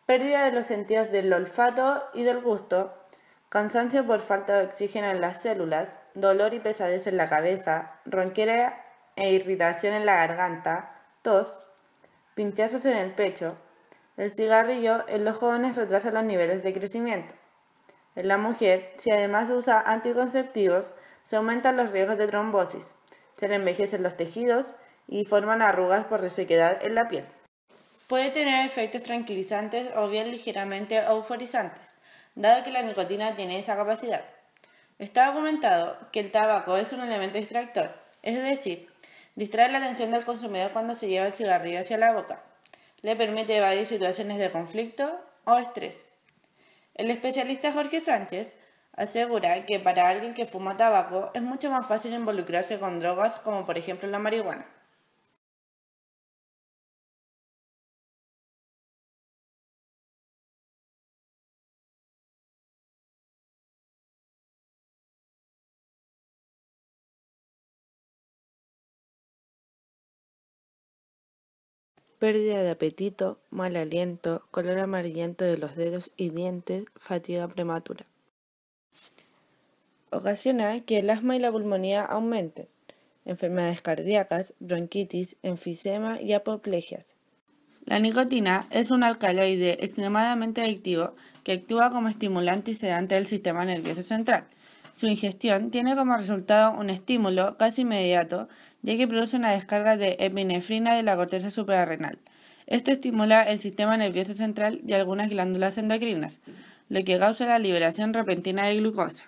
pérdida de los sentidos del olfato y del gusto, cansancio por falta de oxígeno en las células, dolor y pesadez en la cabeza, ronquera e irritación en la garganta, tos, pinchazos en el pecho. El cigarrillo en los jóvenes retrasa los niveles de crecimiento. En la mujer, si además usa anticonceptivos, se aumentan los riesgos de trombosis, se le envejecen los tejidos y forman arrugas por resequedad en la piel. Puede tener efectos tranquilizantes o bien ligeramente euforizantes, dado que la nicotina tiene esa capacidad. Está documentado que el tabaco es un elemento distractor, es decir, distrae la atención del consumidor cuando se lleva el cigarrillo hacia la boca. Le permite evadir situaciones de conflicto o estrés. El especialista Jorge Sánchez asegura que para alguien que fuma tabaco es mucho más fácil involucrarse con drogas como por ejemplo la marihuana. Pérdida de apetito, mal aliento, color amarillento de los dedos y dientes, fatiga prematura. Ocasiona que el asma y la pulmonía aumenten, enfermedades cardíacas, bronquitis, enfisema y apoplegias. La nicotina es un alcaloide extremadamente adictivo que actúa como estimulante y sedante del sistema nervioso central. Su ingestión tiene como resultado un estímulo casi inmediato, ya que produce una descarga de epinefrina de la corteza suprarrenal. Esto estimula el sistema nervioso central y algunas glándulas endocrinas, lo que causa la liberación repentina de glucosa.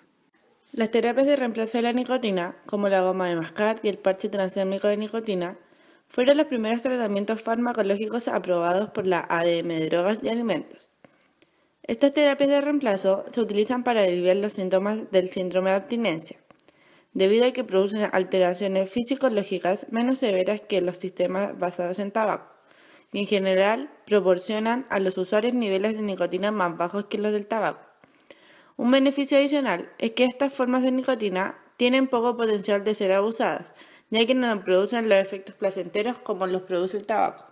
Las terapias de reemplazo de la nicotina, como la goma de mascar y el parche transdérmico de nicotina, fueron los primeros tratamientos farmacológicos aprobados por la ADM de Drogas y Alimentos. Estas terapias de reemplazo se utilizan para aliviar los síntomas del síndrome de abstinencia, debido a que producen alteraciones fisiológicas menos severas que los sistemas basados en tabaco, y en general proporcionan a los usuarios niveles de nicotina más bajos que los del tabaco. Un beneficio adicional es que estas formas de nicotina tienen poco potencial de ser abusadas, ya que no producen los efectos placenteros como los produce el tabaco.